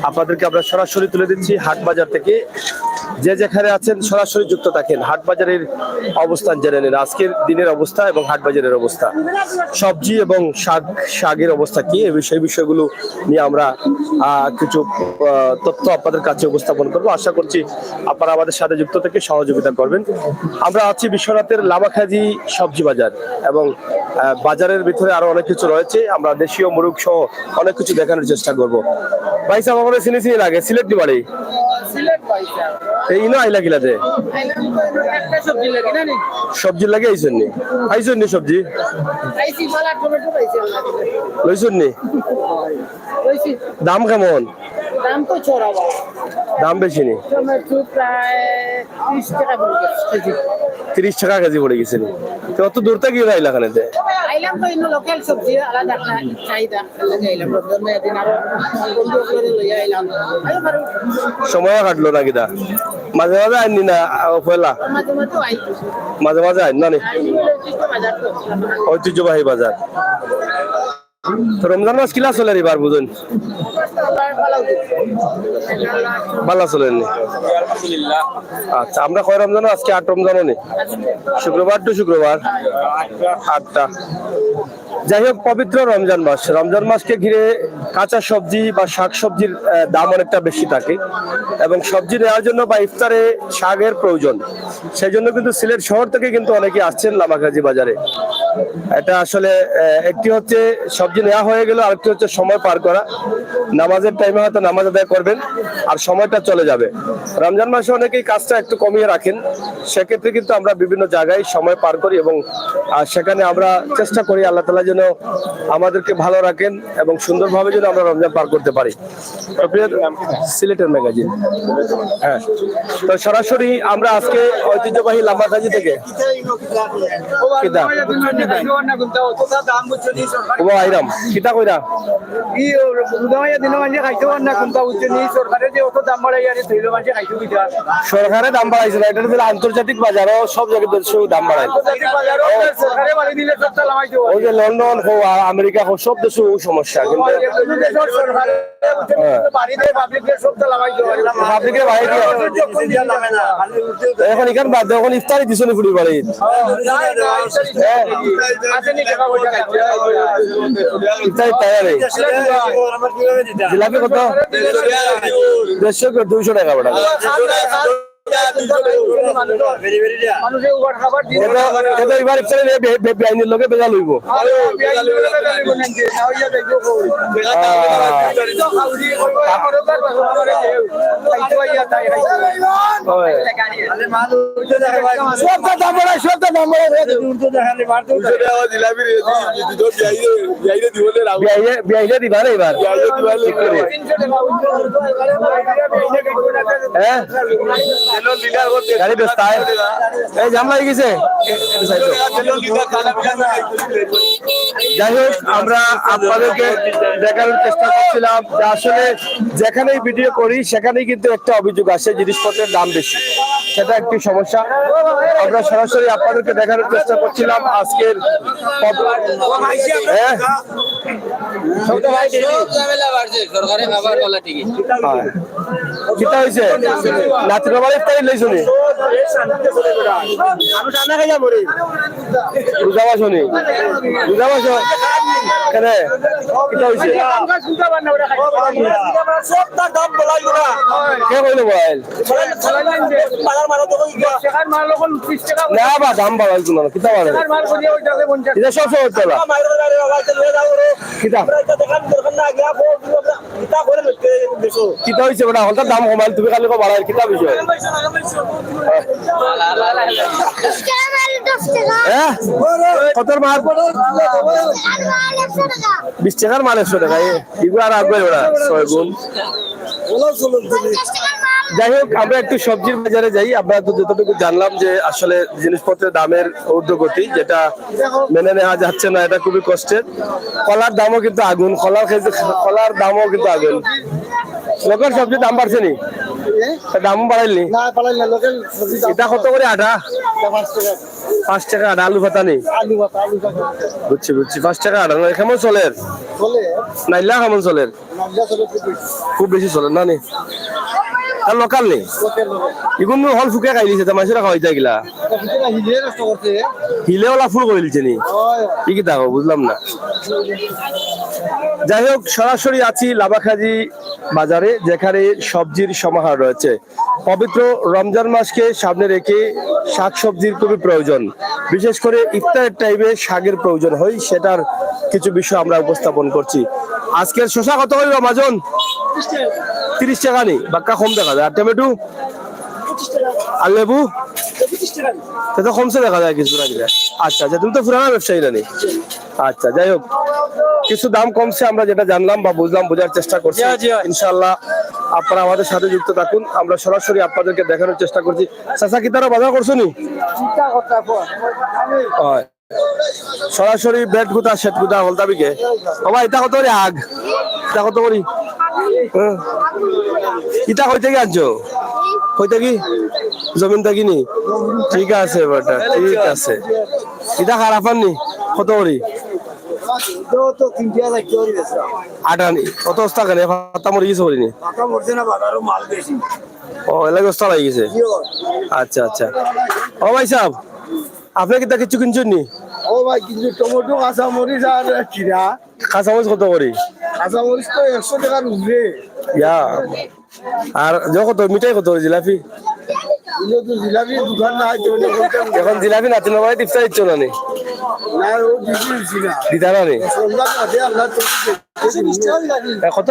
আপনাদেরকে আমরা সরাসরি তুলে দিচ্ছি হাট বাজার থেকে। যে যেখানে আছেন সরাসরি যুক্ত থাকেন, হাট বাজারের অবস্থান জেনে নিন, আজকের দিনের অবস্থা এবং হাট বাজারের অবস্থা, সবজি এবং শাকের অবস্থা কি, এই বিষয়গুলো নিয়ে আমরা কিছু তথ্য আপনাদের কাছে উপস্থাপন করব। আশা করছি আপনারা আমাদের সাথে যুক্ত থেকে সহযোগিতা করবেন। আমরা আছি বিশ্বনাথের লামাখাজি সবজি বাজার এবং বাজারের ভিতরে আরো অনেক কিছু রয়েছে। আমরা দেশীয় মুরগ সহ অনেক কিছু দেখানোর চেষ্টা করব। ভাই সাহেব আমাদের চিনি লাগে সিলেট দি বাড়ি এই না আইলা গিলাতে সবজি লাগে আইছেন নি? আইছেন নি সবজি লইছেন নি? দাম কেমন? দাম তো চড়াবা, দাম বেশি নি? টমেটো প্রায় 30 টাকা কেজি। 30 টাকা কেজি পড়ে গেছে নি? তো অত দূর থেকে আইলা এখানেতে? আইলাম তো ইনো লোকাল সবজি আলাদা চাহিদা লাগে আইলাম রমজানের দিন আরো বন্ধু করে লই আইলাম। সময় কাটলো নাকি দা? মাঝে মাঝে আইনি না পয়লা? মাঝে মাঝে আই, মাঝে মাঝে আইন না নি? ঐতিহ্যবাহী বাজার। তো রমজান মাস কিলা চলে এবার বুঝুন? ভালো চলেন নি? আচ্ছা, আমরা কয় রমজান? আজকে 8 রমজানও নেই, শুক্রবার টু শুক্রবার 8টা। যাই হোক, পবিত্র রমজান মাস, রমজান মাসকে ঘিরে কাঁচা সবজি বা শাক সবজির দাম অনেকটা বেশি থাকে এবং সবজি নেওয়ার জন্য বা ইফতারে শাকের প্রয়োজন। সেই জন্য কিন্তু সিলেট শহর থেকে কিন্তু অনেকে আসছেন লামাখাজি বাজারে। এটা আসলে একটি হচ্ছে সবজি নেওয়া হয়ে গেল, আরেকটি হচ্ছে সময় পার করা। নামাজের টাইমে হয়তো নামাজ আদায় করবেন আর সময়টা চলে যাবে। রমজান মাসে অনেকেই কাজটা একটু কমিয়ে রাখেন, সেক্ষেত্রে কিন্তু আমরা বিভিন্ন জায়গায় সময় পার করি এবং সেখানে আমরা চেষ্টা করি আল্লাহ তাআলা যেন আমাদেরকে ভালো রাখেন এবং সুন্দরভাবে যেন আমরা রমজান পার করতে পারি। সিলেটের ম্যাগাজিন, হ্যাঁ। তো সরাসরি আমরা আজকে ঐতিহ্যবাহী লামাখাজি থেকে আইরাম কিতা কইরা সরকারে দাম বাড়াইছে না, এটা আন্তর্জাতিক বাজারও সব জায়গায় দাম বাড়ায়। ওই যে লন্ডন হো আমেরিকা হো সব দেশে সমস্যা, কিন্তু এখন এখান বাদ এখন ইফতারি দিছো নি ফুলি বাড়ি? ইফতারি তৈরি জিলাপি কত? 150 200 টাকা বড়। লোকে বেজা লইব দিবার এবার গাড়ি ব্যস্ত এই জাম লাগি গেছে। যাই হোক, আমরা আপনাদেরকে দেখানোর চেষ্টা করছিলাম যে আসলে যেখানেই ভিডিও করি সেখানেই কিন্তু একটা অভিযোগ আসে জিনিসপত্রের দাম বেশি, সেটা একটি সমস্যা। আমরা সরাসরি আপনাদেরকে দেখানোর চেষ্টা করছিলাম আজকের কিতা হয়েছে নাতির বাবার ইফতারি লইছ নি? রোজা মাস নি? রোজা মাস কেন কিতা হয়েছে? কে কইলো বলাইল না বা দাম বাড়াইল না কিতা বাড়াইল? এটা সব সব চলা কিতা কিতা হয়েছে বেটা? হলটার দাম কমাইল, তুমি খালি বাড়াইল, কিতা বিষয়? কত মাল? 20 টাকার মাল 100 টাকা, এগুলো আর আগে বেড়া 6 গুণ। যাই হোক, আমরা একটু সবজির বাজারে যাই। আমরা তো যতটুকু জানলাম যে আসলে জিনিসপত্রের দামের ঊর্ধ্বগতি, যেটা মেনে নেওয়া যাচ্ছে না, এটা খুবই কষ্টের। কলার দামও কিন্তু আগুন, কলার দামও কিন্তু আগুন। লোকের সবজির দাম বাড়ছে নি? দামও বাড়াইলি না পালাই না লোকাল সবজি এটা কত করে আটা 5 টাকা আটা আলু পাতা নেই আলু টাকা বুঝছি বুঝছি 5 টাকা আটা কেমন চলে বলে নাইলা কেমন চলে নামটা চলে খুব বেশি চলে না নি আর লোকাল নেই এগুলো হল ফুকে খাইলিছে তো মানুষেরা খাওয়াই গিলা হিলে নষ্ট করতে হিলেওলা ফুল করে দিচ্ছে নি কি কি দেখো বুঝলাম না যাই হোক সরাসরি আছি লাভাখাজি বাজারে যেখানে সবজির সমাহার রয়েছে পবিত্র রমজান মাসকে সামনে রেখে শাকসবজির খুবই প্রয়োজন বিশেষ করে ইফতারের টাইমে শাকের প্রয়োজন হয় সেটার কিছু বিষয় আমরা উপস্থাপন করছি আজকের শসা কত হইল মাজন 30 টাকা নি বাক্কা কম দেখা যায় আর টমেটো আর লেবু তো কমছে দেখা যায় কিছু আচ্ছা আচ্ছা তুমি তো পুরানা ব্যবসায়ী রানি আচ্ছা যাই হোক কিছু দাম কমছে আমরা যেটা জানলাম বা বুঝলাম বোঝার চেষ্টা করছি ইনশাআল্লাহ আপনারা আমাদের সাথে যুক্ত থাকুন আমরা সরাসরি আপনাদেরকে দেখানোর চেষ্টা করছি চাচা কি তারা বাজার করছো নি সরাসরি বেড গুতা সেট গুতা হলতা বিকে বাবা এটা কত করে আগ এটা কত করি ইটা কই থেকে আনছো কই থেকে জমিন থেকে নি ঠিক আছে বেটা ঠিক আছে এটা খারাপ নি কত করি তো 3 টাকা কি করে দিছ আটানি কত অবস্থা কেন পাতা মরে গেছে করিনি টাকা মরছে না বাজারও মাল বেশি ও এলাকা অবস্থা লাগি গেছে আচ্ছা আচ্ছা ও ভাই সাহেব আপনি কি তা কিছু কিনছেন নি ও ভাই কিন্তু টমেটো কাঁচা মরিচ আর কিরা কাঁচামরিচ কত করি কাঁচা মরিচ তো 100 টাকার উপরে ইয়া আর যখন তো মিঠাই কত করে জিলাপি ইলো তো জিলাপি দোকান না আছে বলে বলতাম এখন জিলাপি নাতি নবাই টিপসা দিচ্ছ না নি না ও দিছি না দিতা না নি সন্ধ্যা আছে আল্লাহ তো 20 টাকা কত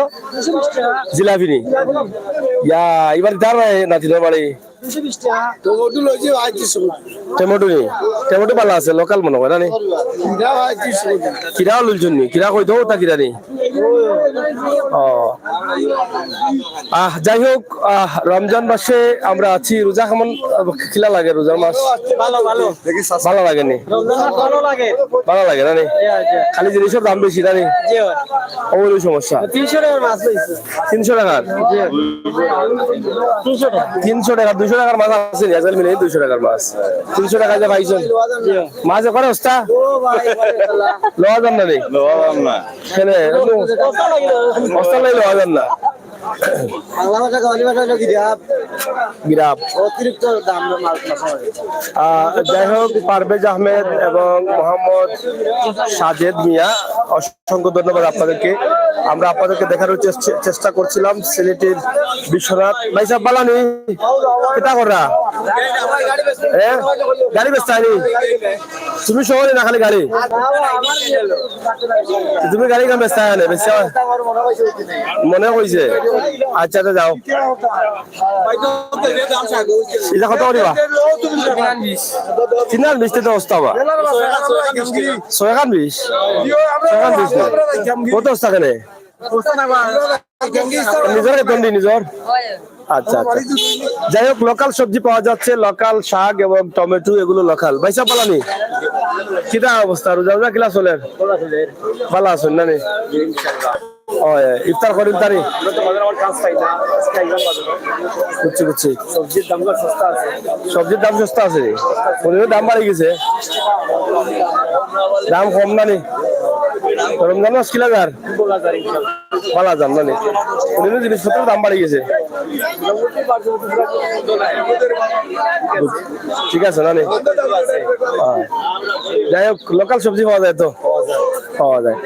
জিলাপি নি ইয়া এবার দিতার নাতি নবাই 220 টাকা টমেটো লইছে আজ 30 টমেটো নি টমেটো ভালো আছে লোকাল মনে হয় না নি কিরা আজ 30 কিরাও লুলছুন নি কিরা কই দাও তা কিরা নি ও যাই হোক রমজান মাসে আমরা আছি রোজা কেমন খিলা লাগে রোজার মাস ভালো ভালো ভালো লাগে নি ভালো লাগে ভালো লাগে না নি খালি জিনিসের দাম বেশি না নি ওই সমস্যা 300 টাকার মাছ হইছে 300 টাকার 300 টাকা 200 টাকার মাছ আছে নি আজকাল মিলে 200 টাকার মাছ 300 টাকা যে পাইছেন মাছ করে অবস্থা ও ভাই লওয়া যান না নি না কেন অবস্থালাই লওয়া যান না বাংলা ভাষা গাওয়ালি ভাষা হলো গিরাপ অতিরিক্ত দাম মাল যাই হোক পারভেজ আহমেদ এবং মোহাম্মদ সাজেদ মিয়া অসংখ্য ধন্যবাদ আপনাদেরকে আমরা আপনাদেরকে দেখানোর চেষ্টা করছিলাম সিলেটের বিশ্বনাথ ভাই সাহেব বালানি কিতা করা গাড়ি বেচতে আনি তুমি শহরে না খালি গাড়ি তুমি গাড়ি কাম বেচতে আনে বেচা মনে কইছে আচ্ছা তো যাও এটা কত করিবা 320 তো অবস্থা বা 620 কত অবস্থা কেন নিজের গন্ডি নিজর আচ্ছা আচ্ছা যাই হোক লোকাল সবজি পাওয়া যাচ্ছে লোকাল শাক এবং টমেটো এগুলো লোকাল ভাইসা পালানি কিটা অবস্থা রোজা রোজা কিলা চলে ভালো আছেন না নি ইফতার করিম তারি বুঝছি বুঝছি সবজির দাম সস্তা আছে পনিরের দাম বাড়ি গেছে দাম কম না নি রমজান মাস কিলা যার ভালো যান না নি পনিরের জিনিসপত্রের দাম বাড়ি গেছে ঠিক আছে না নি যাই হোক লোকাল সবজি পাওয়া যায় তো পাওয়া যায়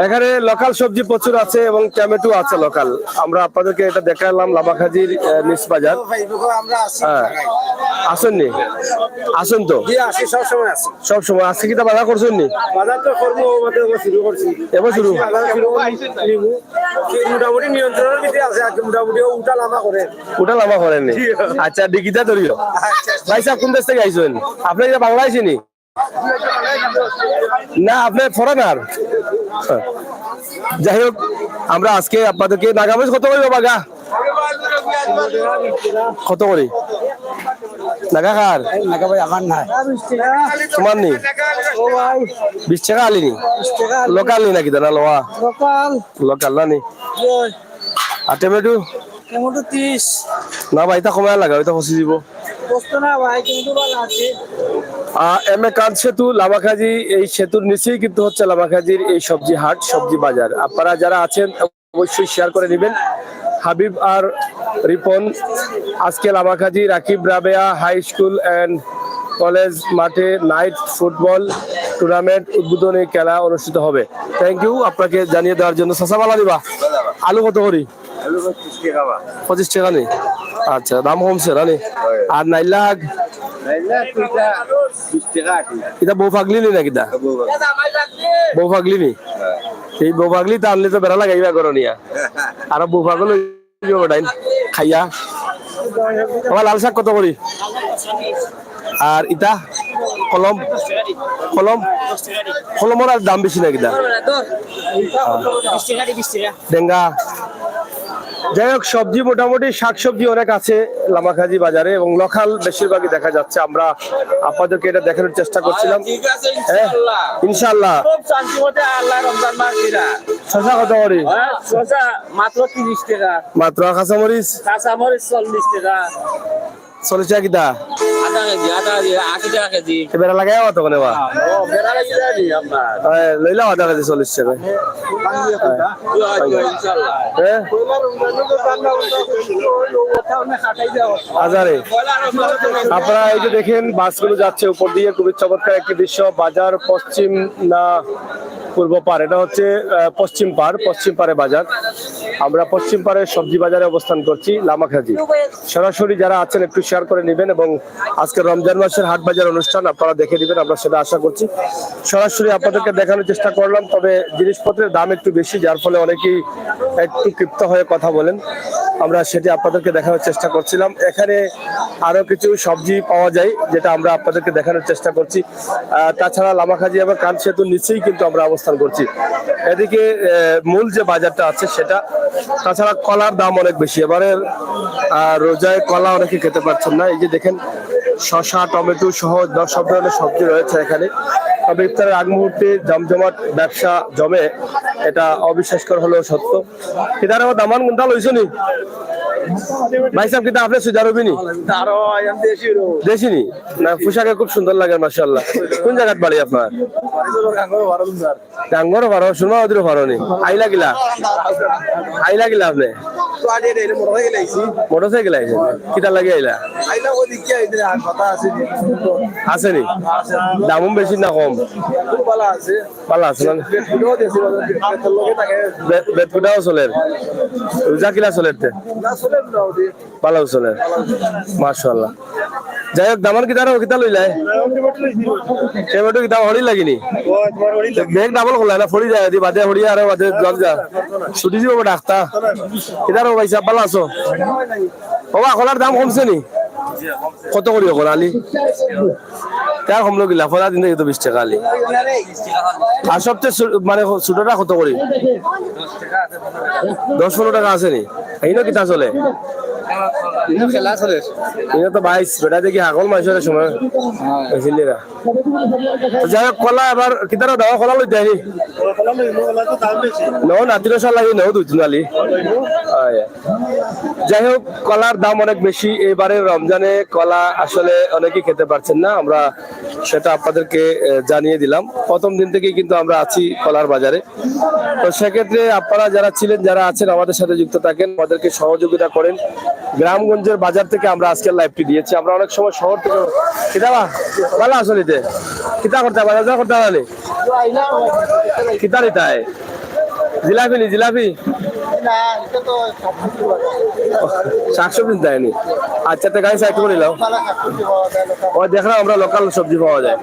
এখানে লোকাল সবজি প্রচুর আছে এবং টমেটো আছে লোকাল আমরা আপনাদেরকে এটা দেখালাম লাভাখাজির নিচ বাজার হ্যাঁ আসেননি আসেন তো সব সময় আজকে কি তা বাজার করছেন নি এবার শুরু মোটামুটি নিয়ন্ত্রণের ভিতরে আছে মোটামুটি উঠা লামা করেননি আচ্ছা ডিগিটা ধরিও ভাই সাহেব কোন দেশ থেকে আইসেন আপনি এটা বাংলা আইসেনি না আপনার ফরেনার যাই হোক আমরা আজকে আপনাদেরকে নাগামরিচ কত করি বাগা কত করি নাগা খার তোমার নি 20 টাকা আলি নি লোকাল নি নাকি দাদা লোয়া লোকাল না নি আর টমেটো টমেটো 30 না ভাই এটা কমায় লাগা ওইটা ফসি দিব কষ্ট না ভাই টমেটো ভালো আছে এম এ কান সেতু লামাখাজি এই সেতুর নিচেই কিন্তু হচ্ছে লামাখাজির এই সবজি হাট সবজি বাজার আপনারা যারা আছেন অবশ্যই শেয়ার করে নেবেন হাবিব আর রিপন আজকে Lamakhaji Rakib Rabeya high school and college মাঠে নাইট ফুটবল টুর্নামেন্ট উদ্বোধনী খেলা অনুষ্ঠিত হবে থ্যাংক ইউ আপনাকে জানিয়ে দেওয়ার জন্য সাসা বালা দিবা আলু কত করি 25 টাকা নেই আচ্ছা দাম কমছে না নি আর নাইলাগ এটা বউ ফাগলি নি নাকি দা বউ ফাগলি নি এই বউ ফাগলি তা আনলে তো বেড়া লাগাইবা করো নিয়া আর বউ ফাগল খাইয়া আমার লাল শাক কত করি আর ইটা কলম কলম কলমের আর দাম বেশি নাকি দা ডেঙ্গা যাই হোক সবজি মোটামুটি শাকসবজি অনেক আছে লামাখাজি বাজারে এবং লোকাল বেশিরভাগই দেখা যাচ্ছে আমরা আপনাদেরকে এটা দেখানোর চেষ্টা করছিলাম ইনশাআল্লাহ শসা কত করি মাত্র 30 টাকা মাত্র কাঁচামরিচ 40 টাকা 40 টাকা কিতা আধা কেজি 80 টাকা কেজি বেড়া লাগাই কত কোনে বা বেড়া লাগি যাবি আপনার লইলাম আধা কেজি 40 টাকা হ্যাঁ হাজারে আপনারা এই যে দেখেন বাসগুলো যাচ্ছে উপর দিয়ে খুবই চমৎকার একটি দৃশ্য বাজার পশ্চিম না পূর্ব পার এটা হচ্ছে পশ্চিম পারে বাজার আমরা পশ্চিম পারে সবজি বাজারে অবস্থান করছি লামাখাজি সরাসরি যারা আছেন একটু শেয়ার করে নেবেন এবং আজকে রমজান মাসের হাট বাজার অনুষ্ঠান আপনারা দেখে নেবেন আমরা সেটা আশা করছি সরাসরি আপনাদেরকে দেখানোর চেষ্টা করলাম তবে জিনিসপত্রের দাম একটু বেশি যার ফলে অনেকেই একটু ক্ষিপ্ত হয়ে কথা বলেন আমরা সেটি আপনাদেরকে দেখানোর চেষ্টা করছিলাম এখানে আরো কিছু সবজি পাওয়া যায় যেটা আমরা আপনাদেরকে দেখানোর চেষ্টা করছি তাছাড়া লামাখাজি এবং কান সেতুর নিচেই কিন্তু আমরা অবস্থান করছি এদিকে মূল যে বাজারটা আছে সেটা তাছাড়া কলার দাম অনেক বেশি এবারে রোজায় কলা অনেকে খেতে পারছেন না এই যে দেখেন শসা টমেটো সহ সব ধরনের সবজি রয়েছে এখানে তবে ইফতারের আগ মুহূর্তে জমজমাট ব্যবসা জমে এটা অবিশ্বাসকর হলেও সত্য কিদার আমার দামান কোনটা লইছো নি ভাই সাহেব কিতা আপনি সুজার হবিনি দেশি নি না পোশাকে খুব সুন্দর লাগে মাশাআল্লাহ কোন জায়গাত বাড়ি আপনার ডাঙ্গর ভাড়া শুনবা ওদের ভাড়া নেই আইলা গিলা আপনি মোটরসাইকেল আইছে কিটা লাগে আইলা আছে নি দামও বেশি না কম ভালো আছে না বেতকুটাও চলে রোজা কিলা চলে ভালো চলে মাশাআল্লাহ যাই হোক দামান কিতা লইলাই টমেটো কিতা হরি লাগিনি বেগ ডাবল করলা না ফড়ি যায় বাদে হরি আর বাদে জল যা ছুটি দিব ডাক্তার কিতার পয়সা ভালো আছো বাবা কলার দাম কমছে নি কত করি এখন আলি তার কমলো গিলা ফলা দিন থেকে 20 টাকা আলি আর সবচেয়ে মানে ছোটটা কত করি 10-15 টাকা আছে নি এইনো কিতা চলে খেলা চলে এটা তো 22 বেটা দেখি হাগল মাইসের সময় এসিলিরা যাই হোক কলা এবার কিতার দাও কলা লই দেয়নি নো না 300 লাগে নো 2 আলি যাই হোক কলার দাম অনেক বেশি এবারে রমজানে কলা আসলে অনেকেই খেতে পারছেন না আমরা সেটা আপনাদেরকে জানিয়ে দিলাম প্রথম দিন থেকেই কিন্তু আমরা আছি কলার বাজারে তো সেক্ষেত্রে আপনারা যারা ছিলেন যারা আছেন আমাদের সাথে যুক্ত থাকেন আমাদেরকে সহযোগিতা করেন গ্রামগঞ্জের বাজার থেকে আমরা আজকের লাইভটি দিয়েছি আমরা অনেক সময় শহর থেকে কিতাবা ভালো আসলে কিতা করতে বাজার করতে পারি কিতা নিতায় জিলাপি নি জিলাপি শাকসবজি দেয়নি আচ্ছা তো গাড়ি সাইড করে নাও ওই দেখলাম আমরা লোকাল সবজি পাওয়া যায়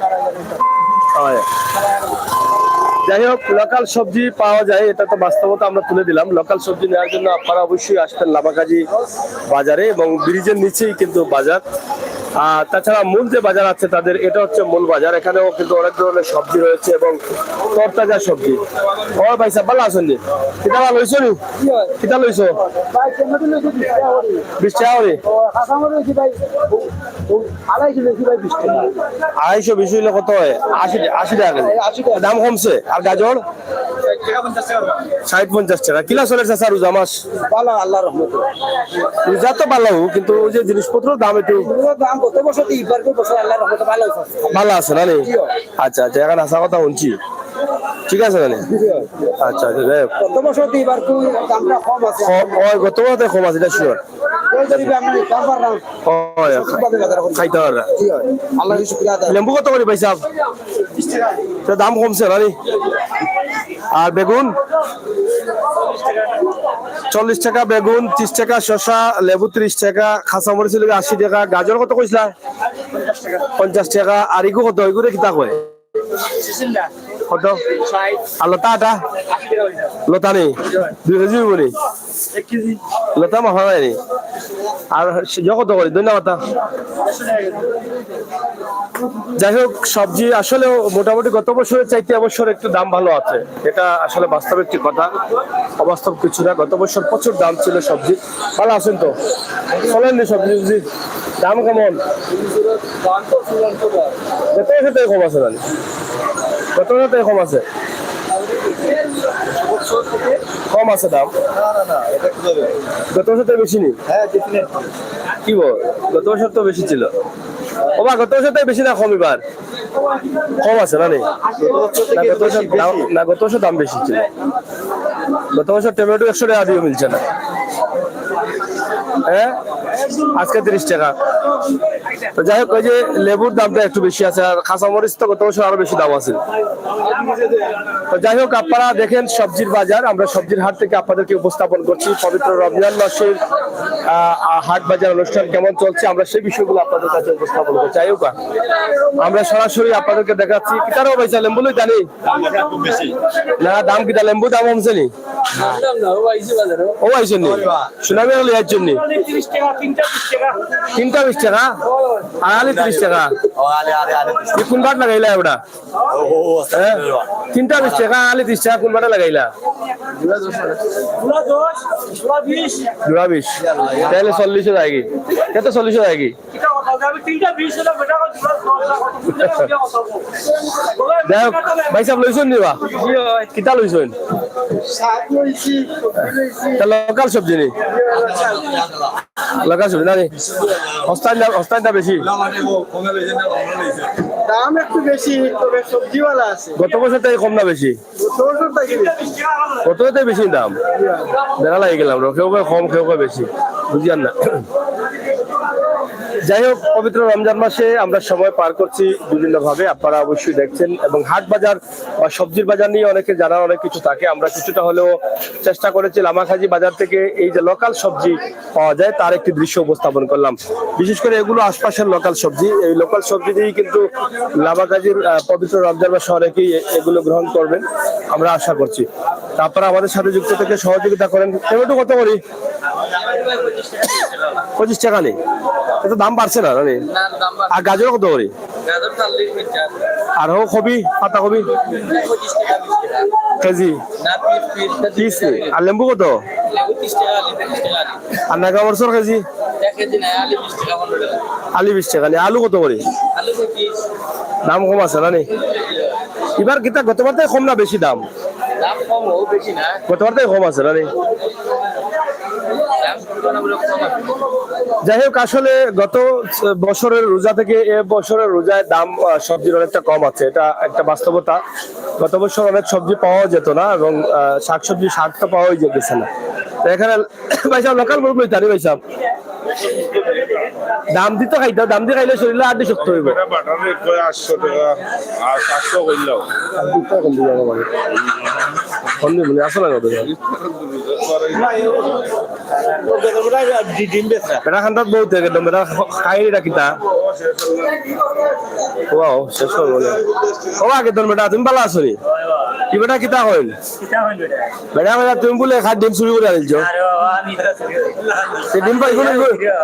যাই হোক লোকাল সবজি পাওয়া যায় এটা তো বাস্তবতা আমরা তুলে দিলাম লোকাল সবজি নেওয়ার জন্য আপনারা অবশ্যই আসবেন লামাখাজি বাজারে এবং ব্রিজের নিচেই কিন্তু বাজার আর তাছাড়া মূল যে বাজার আছে তাদের এটা হচ্ছে মূল বাজার এখানেও কিন্তু অনেক ধরনের সবজি রয়েছে এবং তরতাজা সবজি ও ভাই সাহেব ভালো আছেন নি কিতা লইছো নি কিতা লইছো 20 টাকা করে 250 হইলে কত হয় 80 টাকা দাম কমছে আর গাজর 60-50 টাকা কিলা চলে চাচা রোজা মাস? ভালো আল্লাহর রহমতে। রোজা তো ভালো কিন্তু ওই যে জিনিসপত্র দাম একটু এগুলোর দাম গত বছর তো ইবার বছর আল্লাহর রহমতে ভালো হয়েছে। ভালো আছে না নি? আচ্ছা আচ্ছা এখন আসা কথা শুনছি ঠিক আছে না নি? আচ্ছা আচ্ছা যাই হোক। গত বছর তো ইবার দামটা কম আছে। ওই গত বছর কম আছে এটা শিওর। ওই গরিবে আমি কারবার না ওই বাজার এখন খাইতে পাররা। কি হয় আল্লাহর শুকরিয়া আদায়। লেম্বু কত করে পাইছা? তো দাম কমছে না নি? আর বেগুন 40 টাকা বেগুন, 30 টাকা শসা, লেবু 30 টাকা, খাঁচামরিচ 80 টাকা, গাজর কত কইছিলা? 50 টাকা। আর ইগু কত? ইগুরে কিতা কয়? কত? আর লতা আটা? লতা নেই 2 কেজি হইব নি? 1 কেজি লতা মাখা নাই নি? আর কত করে? ধন্যবাদ। যাই হোক সবজি আসলে মোটামুটি গত বছরের চাইতে এবছর একটু দাম ভালো আছে, এটা আসলে বাস্তব একটি কথা, অবাস্তব কিছু না। গত বছর প্রচুর দাম ছিল সবজি। ভালো আছেন তো? চলেননি সবজি দাম কেমন? গত বছর থেকে কম আছে না? গত বছর থেকে কম আছে? কম আছে দাম? গত বছর থেকে বেশি নেই? কি বল, গত বছর তো বেশি ছিল। ও বা গত বছর থেকে বেশি না কম? এবার কম আছে না? না গত বছর দাম বেশি ছিল। গত বছর টমেটো 100 টাকা দিয়ে মিলছে না, হ্যাঁ আজকে 30 টাকা। তো যাই হোক ওই যে লেবুর দামটা একটু বেশি আছে, আর কাঁচামরিচ তো গত বছর আরো বেশি দাম আছে। তো যাই হোক আপনারা দেখেন সবজির বাজার, আমরা সবজির হাট থেকে আপনাদেরকে উপস্থাপন করছি। পবিত্র রমজান মাসের হাট বাজার অনুষ্ঠান কেমন চলছে আমরা সেই বিষয়গুলো আপনাদের কাছে উপস্থাপন করছি। যাই হোক আমরা সরাসরি আপনাদেরকে দেখাচ্ছি। কিতারও পয়সা লেম্বু লই জানি না দাম কিটা? লেম্বু দাম কমছে নি? ও আইছেন নি? সুনামি হলে এর জন্য 3টা 20 টাকা আর আলি 30 টাকা। কোন বাট লাগাইলা ওটা? 3টা 20 টাকা আলি 30 টাকা, কোন বাটা লাগাইলা? জোড়া 20 তাহলে 40 যায়গি। কত 40 যায়গি? যাই হোক ভাই সাহেব লইছেন নিবা কিতা লইছেন? লোকাল সবজি নি? লোকাল সবজি না নি? হস্তাইনটা বেশি, দাম একটু বেশি, তবে সবজিওয়ালা আছে। গত বছর থেকে কম না বেশি? গত বছর থেকে বেশি দাম দেখা লাগে গেলাম, কেউ কম কেউ বেশি, বুঝিয়ান না। যাই হোক পবিত্র রমজান মাসে আমরা সময় পার করছি বিভিন্ন ভাবে, আপনারা অবশ্যই দেখছেন। এবং হাট বাজার বা সবজির বাজার নিয়ে অনেকে জানার অনেক কিছু থাকে, আমরা কিছুটা হলেও চেষ্টা করেছি লামাখাজি বাজার থেকে এই যে লোকাল সবজি পাওয়া যায় তার একটি দৃশ্য উপস্থাপন করলাম। বিশেষ করে এগুলো আশপাশের লোকাল সবজি, এই লোকাল সবজি দিয়েই কিন্তু লামাখাজির পবিত্র রমজান মাসে অনেকেই এগুলো গ্রহণ করবেন আমরা আশা করছি। আপনারা আমাদের সাথে যুক্ত থেকে সহযোগিতা করেন। টমেটো কত করি? 25 টাকা নেই, এত দাম বাড়ছে না? আর গাজর কত করি? আর কবি পাতা কবি কেজি 30 নেই। আর লেম্বু কত? আর নাগা মরসর কেজি? আলি 20 টাকা নেই। আলু কত করি? দাম কম আছে না নি? এবার কিতা গতবার থেকে কম না বেশি দাম? গতবার থেকে কম আছে না নি? যাই হোক আসলে গত বছরের রোজা থেকে এ বছরের রোজায় দাম সবজির অনেকটা কম আছে, এটা একটা বাস্তবতা। গত বছর অনেক সবজি পাওয়া যেত না এবং শাকসবজি শাকটা পাওয়াই যেতেছে না। এখানে ভাই সাহেব লোকাল মুরগ লইতারি ভাই সাহেব দাম দিতে খাইতে, দাম দিয়ে খাইলে শরীরে আড্ডি শক্ত হইব। 800 টাকা আর 700 কইলাও আসলে বেটা খান্দাত বহুত একদম বেটা খাই রাখিতা ওয়াও শেষ হয়ে গেল। ও আগে তোর বেটা তুমি ভালো আছো নি? কি বেটা কিতা হইল? বেটা বেটা তুমি বলে খাট ডিম চুরি করে আনিলছো? ডিম পাই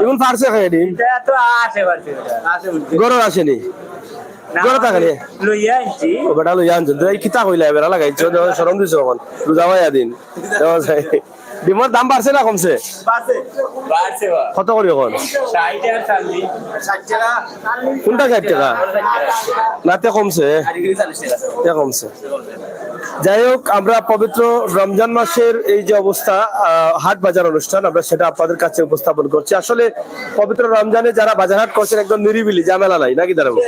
ইগুন ফারছে খাই ডিম গরর আসেনি? গরর থাকেনি? ও বেটা লইয়া আনছো কিতা কইলা বেড়া লাগাইছো শরম দিছো এখন রোজা ভাইয়া দিন ডিমের দাম বাড়ছে না কমছে? কত করি এখন? কোনটা 60 টাকা? নাতে কমছে? কমছে যাই হোক, আমরা পবিত্র রমজান মাসের এই যে অবস্থা, হাট বাজার অনুষ্ঠান, আমরা সেটা আপনাদের কাছে উপস্থাপন করছি। আসলে পবিত্র রমজানে যারা বাজার হাট করছেন একদম নিরিবিলি, ঝামেলা নাই নাকি দাঁড়াবো,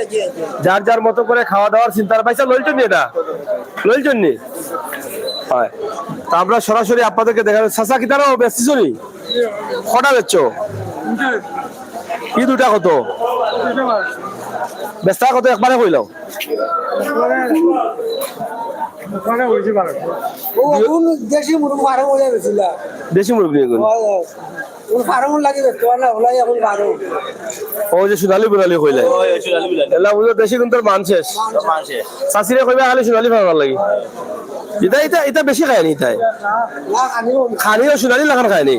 যার যার মতো করে খাওয়া দাওয়ার চিন্তার পাইছা লইছেন এটা লইছেন নি হয়। তা আমরা সরাসরি আপনাদেরকে দেখাবো। চাচা কি তারাও ব্যস্ত নি কটা বেচছ কি দুটা কত ব্যস্তা কত একবারে কইলাম দেশি মুরগ 12 হয়ে গেছিল দেশি মুরগি এগুলো ফার্ম লাগে তো না হলাই এখন 12 ও যে সোনালি বুনালি কইলে এলা বুঝো দেশি কিন্তু মান শেষ চাষিরে কইবা খালি সোনালি ভালো লাগে এটা এটা এটা বেশি খায় নি তাই না আনিও খানিও সোনালি লাগান খায় নি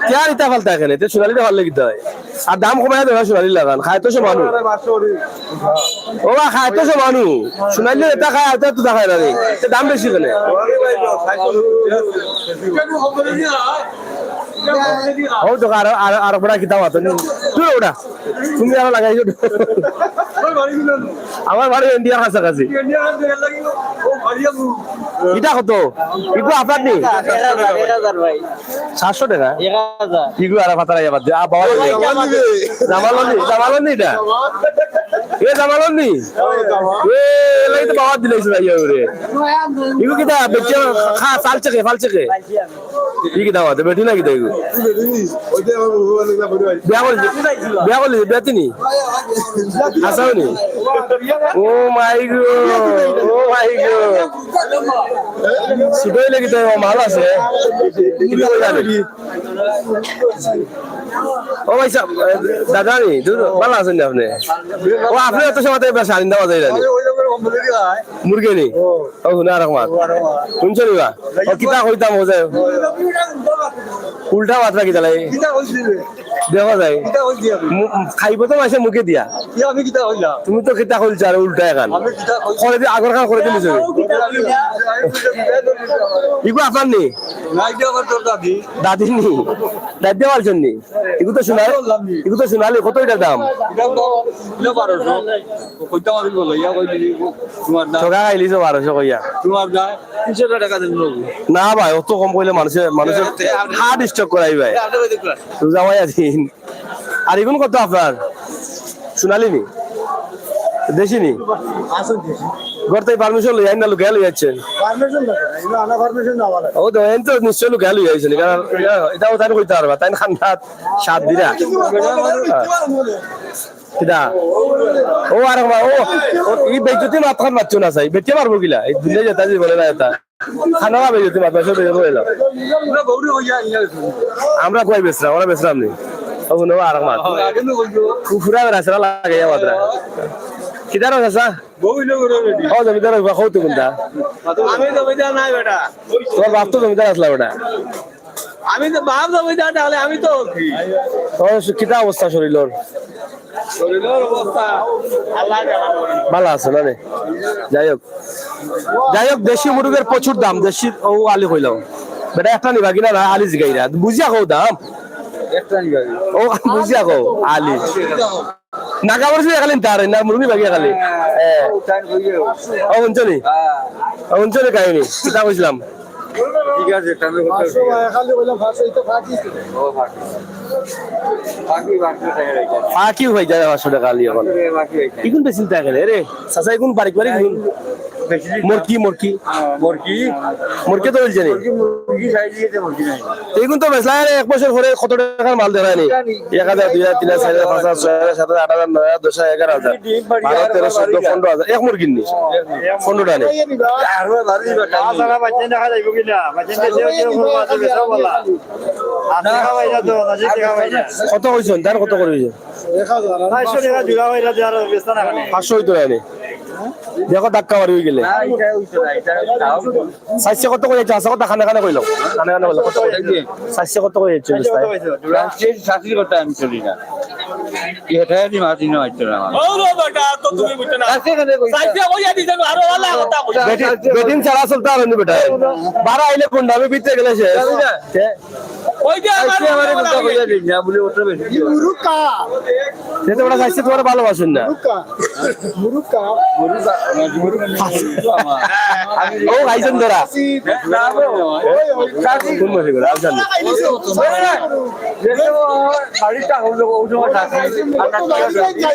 কেয়ার ইটা ফালতা এখানে তে সোনালিটা ভালো লাগিতে হয় আর দাম কমায় দেওয়া সোনালি লাগান খায় তো সে মানুষ ও বা খায় তো সে মানুষ সোনালি এটা খায় আর তো খায় না নি দাম বেশি কেন ও তো আর আর আর বড় কিতাব আছে তুই ওটা তুমি আর লাগাইছো আমার বাড়ি ইন্ডিয়ার কাছাকাছি এটা কত ইগু আপনার নেই 700 টাকা 1000 ইগু আর পাতা যাবার দে বাবা জামালনি এটা এ জামালনি এ লই তো বাবা দিলাইছ ভাই ওরে ইগু কিটা বেচে খা ফালচে ই কি দাও বেটি না কি দেই বিয়া করলি বেতিনি আসাওনি ও মাই গো সুদই লাগি তো মাল আছে ও ভাই সাহেব দাদা নি ভালো আছেন আপনি ও আপনি এত সময় বেশ আলিন্দা বাজাই রানি মুরগি নি ও না রকমাত শুনছনি বা ও কিতা কইতাম हो যায় উল্টা মাত্রা কি দালাই দেখা যায় খাইব তো মাসে মুখে দিয়া তুমি তো কিতা কইছ আর উল্টা এখন করে দি আগর খান করে দিলি চলে ইগু আপনার নি দাদি নি দাদি আমার জন্য ইগু তো শোনালি কত এটার দাম ঠকা খাইলিছ 1200 কইয়া না ভাই অত কম কইলে মানুষের হার্ট স্ট্রোক করাই ভাই তুই জামাই আছিস আর এগুলো কত আপনার শোনালি নি দেশি নি গড়তে পারমিশন লই আইনা লুকা লই যাচ্ছেন ও তো এন তো নিশ্চয় লুকা লই যাইছেন কারণ এটাও তাই কইতে পারবা তাই খান্দাত সাত দিরা কিদা ও আর ও এই বেজতি মাথান মারছো না চাই বেটে মারবো কিলা এই দুনিয়া যেটা যে বলে না এটা খানা বেজতি মাথা সব বের হইলো আমরা কই বেসরা ওরা বেসরাম নি ও নো আর মাত কুফুরা রাসরা লাগে মাত্রা কিদার আছে বইলো গরো রেডি ও জমিদার কত কোনটা আমি জমিদার নাই বেটা তোর বাপ তো জমিদার আসলা বেটা আমি তো বাপ জমিদার তাহলে আমি তো কি ও কিটা অবস্থা শরীরের অবস্থা আল্লাহ জানা ভালো আছে না রে যাই হোক দেশি মুরগের প্রচুর দাম দেশি ও আলি কইলাম বেটা একটা নিবা কিনা না আলি জিগাইরা বুঝিয়া কও দাম একটা নিবা ও বুঝিয়া কও আলি নাকা বলছি এখানে তার না মুরগি বাগিয়া খালি ও অঞ্চলে কাহিনী কিতা কইছিলাম ঠিক আছে খালি কইলাম ফাঁকি হয়ে যায় 500 টাকা আলি এখন ইগুন বেশি টাকা রে চাচা ইগুন বারিক মুরগি তো বলছে এইগুন তো বেচলা এক বছর পরে কত টাকার মাল দেখায় নি 1000 2000 3000 4000 5000 6000 8000 9000 10 11 13 14 15000 এক মুরগির নি 15 টাকা কত হইছেন তার কত করে হইছে 500 হইতো না দেখো ধাক্কা মারি গেলে সাইজে কত করে যাচ্ছে কত খানা খানা কইলো খানা খানা বলে কত করে দিয়ে সাইজে কত করে যাচ্ছে শাস্তি করতে আমি চলি না এটা দি মাটি না হইতো না ও বেটা তো তুমি বুঝতে না সাইজে কইয়া দিছেন আরো ভালো কথা কইয়া বেটিং ছাড়া চলতে আর নি বেটা 12 আইলে কোন দামে বিতে গেলে সে যেতে ওরা চাইছে তোমার ভালোবাসেন না ও খাইছেন তোরা কোন মাসে করে আর জানি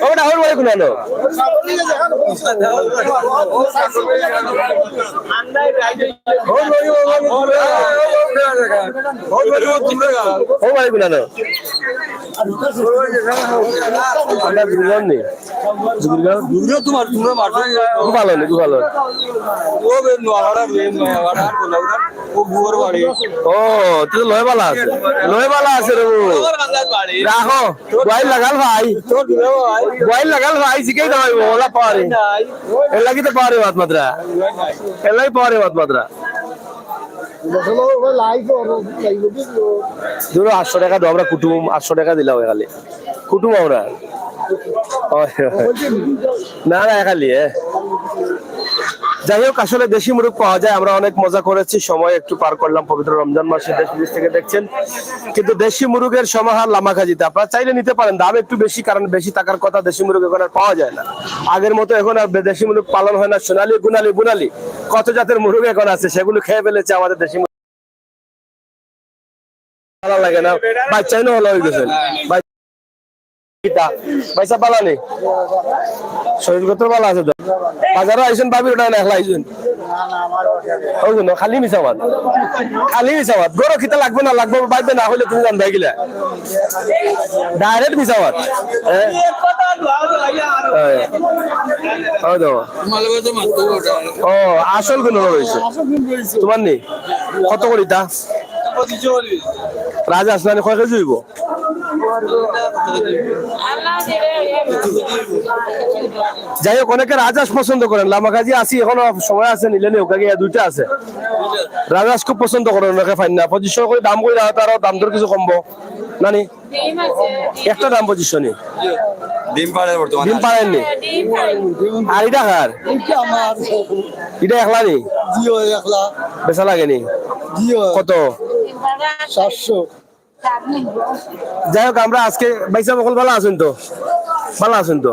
ওটা হল বলে কোন ও ভাই কোন আমরা দুজন নেই ভালো নেই ভালো ও তুই লয় বালা আছে রে রাখো বয়েল লাগাল ভাই বয়েল লাগাল ভাই শিখাই দাও ওলা পারে এর লাগি তো পারে মাত মাত্রা এর লাগি পারে মাত মাত্রা ধরো 800 টাকা দাও আমরা কুটুম 800 টাকা দিলাম খালি কুটুম আমরা না না খালি যাই হোক আসলে দেশি মুরগ পাওয়া যায় আমরা অনেক মজা করেছি সময় একটু পার করলাম পবিত্র রমজান মাসে দেশ বিদেশ থেকে দেখছেন কিন্তু দেশি মুরগের সমাহার লামাখাজিতে আপনারা চাইলে নিতে পারেন দাম একটু বেশি কারণ বেশি টাকার কথা দেশি মুরগ এখন আর পাওয়া যায় না আগের মতো এখন আর দেশি মুরগ পালন হয় না সোনালী গুনালি বুনালি কত জাতের মুরগ এখন আছে সেগুলো খেয়ে ফেলেছে আমাদের দেশি মুরগ ভালো লাগে না বাচ্চাই না হলো হয়ে গেছেন পয়সা পালা নেই শরীর কত ভালো আছে তো বাজারে আইসেন পাবি ওটা একলা আইসেন খালি মিশাবাদ গরো খিতা লাগবে না লাগবে পাইবে না হলে তুমি জানবে গিলা ডাইরেক্ট মিশাবাদ ও আসল কোন রয়েছে তোমার নেই কত করিতা রাজা আসলানি কয় কেজি হইব যাই হোক অনেকে রাজহাঁস পছন্দ করেন লামাকাজি আসি এখনো সময় আছে নিলে নিও কাকে দুইটা আছে রাজহাঁস খুব পছন্দ করেন অনেকে ফাইন না 2500 করে দাম কই রাখা তারও দাম দর কিছু কমবো নানি একটা দাম 2500 নি ডিম পারেননি আর এটা কার এটা একলা নি বেচা লাগেনি কত 700 যাই হোক আমরা আজকে বাইসা বকল ভালো আছেন তো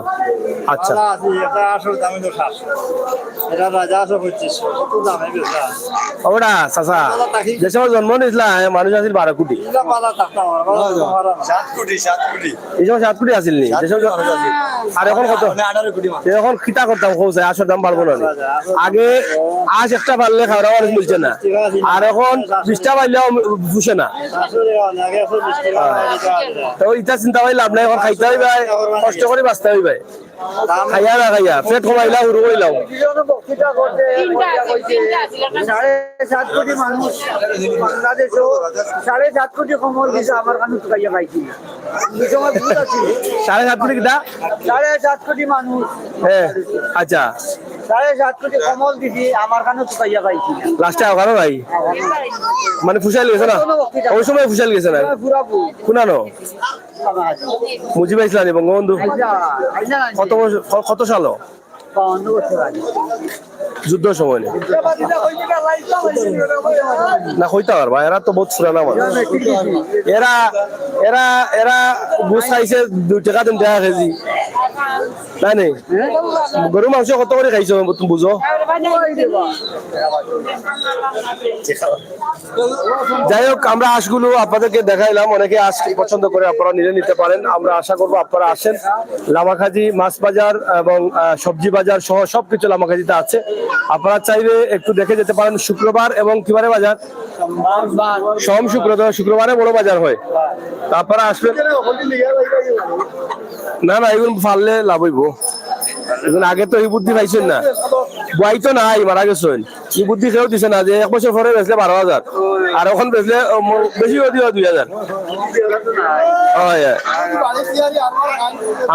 আচ্ছা ওটা চাচা যে সময় জন্ম নিয়েছিলাম মানুষ আছিল 12 কোটি এই সময় 7 কোটি আছিল নি আর এখন কত এখন খিতা করতাম খোঁজে আসর দাম বাড়বো না আগে আজ একটা পারলে খাওয়া মানুষ মিলছে না আর এখন 20টা পাইলেও পুষে না তো ইটা চিন্তা করে লাভ নাই এখন খাইতে হইবে কষ্ট করে বাঁচতে হইবে খাইয়া না খাইয়া পেট কমাইলাও উড়ু কইলাও 7.5 কোটি মানুষ বাংলাদেশে 7.5 কোটি কমল দিছে আমার কাছে খাইয়া খাইছি এই সময় ভুল আছে 7.5 কোটি কিটা 7.5 কোটি মানুষ হ্যাঁ আচ্ছা 7.5 কোটি কমল দিছি আমার কাছে খাইয়া খাইছি লাস্টে আগানো ভাই মানে ফুসাইল গেছে না ওই সময় ফুসাইল গেছে না কোনানো মুজিব ইসলামী বঙ্গবন্ধু কত সাল যুদ্ধ সময় নেই না হইতে পারবা এরা তো বহুত পুরানা মানুষ এরা এরা এরা বুঝ খাইছে 2 টাকা 3 টাকা কেজি তাই নেই গরু মাংস কত করে খাইছো তুমি বুঝো যাই হোক আমরা হাঁসগুলো আপনাদেরকে দেখাইলাম অনেকে হাঁস পছন্দ করে আপনারা নিতে পারেন আমরা আশা করবো আপনারা আসেন লামাখাজি মাছ বাজার এবং সবজি বাজার সহ সবকিছু লামাখাজিতে আছে আপনারা চাইলে একটু দেখে যেতে পারেন শুক্রবার এবং কিবারে বাজার সোম শুক্রবারে বড় বাজার হয় আপনারা আসবেন না না এগুলো পারলে লাভ হইব এখন আগে তো এই বুদ্ধি পাইছেন না বই তো নাই মারা গেছেন এই বুদ্ধি কেউ দিছে না যে 1 বছর পরে বেচলে 12,000 আর এখন বেচলে বেশি দিও 2,000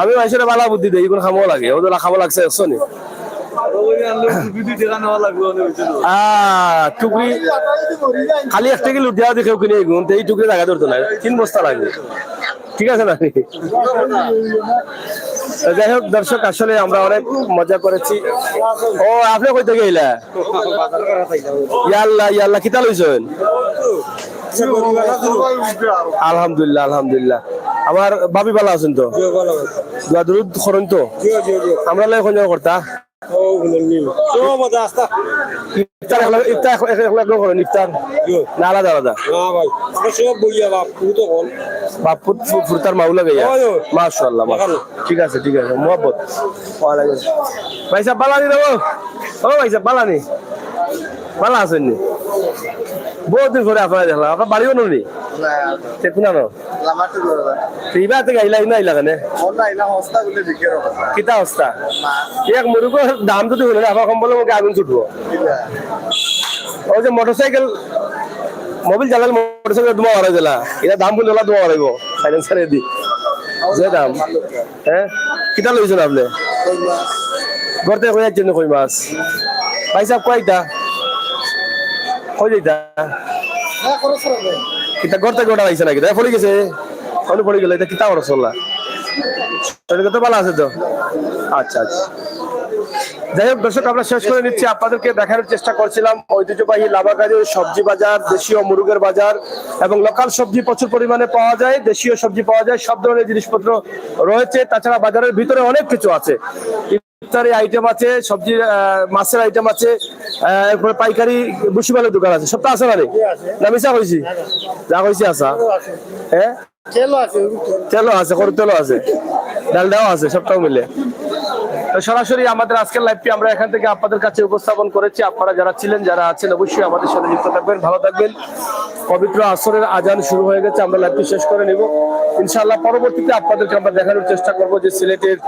আমি মানুষের ভালো বুদ্ধি দিই এগুলো খামো লাগে ওদের খাবো লাগছে একশো নি টুকরি খালি একটা কি লুটিয়া দেখেও কিনে এগুন এই টুকরি জায়গা ধরতো না 3 বস্তা লাগবে ঠিক আছে না যাই হোক দর্শক, আসলে আমরা অনেক মজা করেছি। ও আপনি কই থেকে এলা? ইয়াল্লা ইয়াল্লা, কিতা লইছেন? আলহামদুলিল্লাহ আলহামদুলিল্লাহ। আমার ভাবি ভালো আছেন তো? দোয়া দুরুদ করেন তো? আমরা লাই কোন করতা ইফতার ইফতার করেন? ইফতার না আলাদা আলাদা? বাপু ফুরতার মাউলা গইয়া, মাশাআল্লাহ। ঠিক আছে ঠিক আছে, মোহাম্মত। ওয়ালাইকুম ভাই সাহেব, বালানি দেবো? ও ভাই সাহেব, বালানি ভালো আছেন নি? বহুদিন পরে আপনারা দেখলাম। আপনার বাড়িও নি দেখুন না এইবার থেকে আইলা না আইলা কেন? কিতা অবস্থা? এক মুরুগের দাম যদি হলে আপনার কম বলে আমাকে আগুন ছুটবো। ওই যে মোটরসাইকেল মোবিল চালালে মোটরসাইকেল ধোঁয়া বাড়াই দিলা, এটা দাম বলে ধোঁয়া বাড়াইব সাইলেন্সারে দি যে দাম। হ্যাঁ, কিতা লইছেন আপনি? ঘরতে কই যাচ্ছেন? কই মাছ ভাই সাহেব কয়টা কই যাইতা? কিতা ঘরতে গোটা পাইছে নাকি? পড়ে গেছে, অনেক পড়ে গেল। এটা কিতা খরচ হল? শরীর তো ভালো আছে তো? আচ্ছা আচ্ছা। যাই হোক দর্শক, আমরা শেষ করে নিচ্ছি। আপনাদেরকে দেখানোর চেষ্টা করছিলাম ঐতিহ্যবাহী লাভাগাজী সবজি বাজার, দেশীয় মুরগের বাজার এবং লোকাল সবজি প্রচুর পরিমাণে পাওয়া যায়, দেশীয় সবজি পাওয়া যায়, সব ধরনের জিনিসপত্র রয়েছে। তাছাড়া বাজারের ভিতরে অনেক কিছু আছে, ইফতারি আইটেম আছে, সবজি মাছের আইটেম আছে, এরপরে পাইকারি বসিবালের দোকান আছে। সবটা আছে মানে না মিশা হয়েছি? যা হয়েছি আসা। হ্যাঁ, তেলও আছে, গরুর তেলও আছে, ডালটাও আছে, সবটাও মিলে। সরাসরি আমাদের আজকের লাইভটি আমরা এখান থেকে আপনাদের কাছে উপস্থাপন করেছি। আপনারা যারা ছিলেন, যারা আছেন, অবশ্যই আমাদের সাথে যুক্ত থাকবেন, ভালো থাকবেন। পবিত্র আসরের আজান শুরু হয়ে গেছে, আমরা লাইভটি শেষ করে নিব ইনশাআল্লাহ। পরবর্তীতে আপনাদেরকে আমরা দেখানোর চেষ্টা করব যে সিলেটের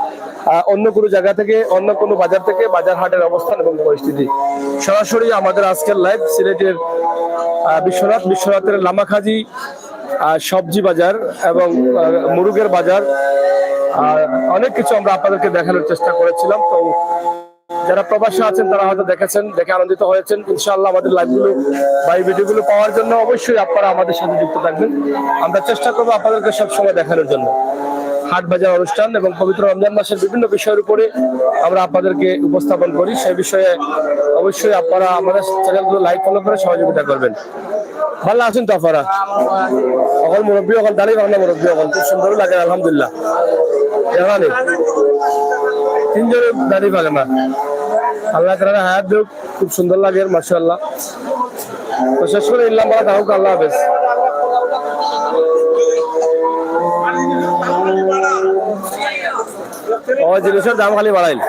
অন্য কোনো জায়গা থেকে, অন্য কোনো বাজার থেকে বাজার হাটের অবস্থান এবং পরিস্থিতি। সরাসরি আমাদের আজকের লাইভ সিলেটের বিশ্বনাথের লামাখাজি সবজি বাজার এবং মুরগের বাজার, অনেক কিছু আমরা আপনাদেরকে দেখানোর চেষ্টা করেছিলাম। তো যারা প্রবাসী আছেন তারা হয়তো দেখেছেন, দেখে আনন্দিত হয়েছেন। ইনশাআল্লাহ আমাদের লাইভগুলো বা এই ভিডিওগুলো পাওয়ার জন্য অবশ্যই আপনারা আমাদের সাথে যুক্ত থাকবেন। আমরা চেষ্টা করবো আপনাদেরকে সবসময় দেখানোর জন্য। হাট বাজার অনুষ্ঠান এবং পবিত্র রমজান মাসের বিভিন্ন বিষয়ের উপরে আমরা আপনাদেরকে উপস্থাপন করি। সেই বিষয়ে অবশ্যই আপনারা আমাদের চ্যানেলগুলো লাইক ফলো করে সহযোগিতা করবেন। ভালো আছেন তো আপনারা? অকল মুরব্বী, অকল দাঁড়িয়ে বাংলা মুরব্বী, অকল খুব সুন্দর লাগে আলহামদুলিল্লাহ। জানি তিনজনের দাঁড়িয়ে পারে না, আল্লাহ তাআলা হায়াত দেখ, খুব সুন্দর লাগে মাশাআল্লাহ। তো শেষ করে ইল্লাম বলা থাকুক, আল্লাহ হাফেজ। জিনিসের দাম খালি বাড়াইল।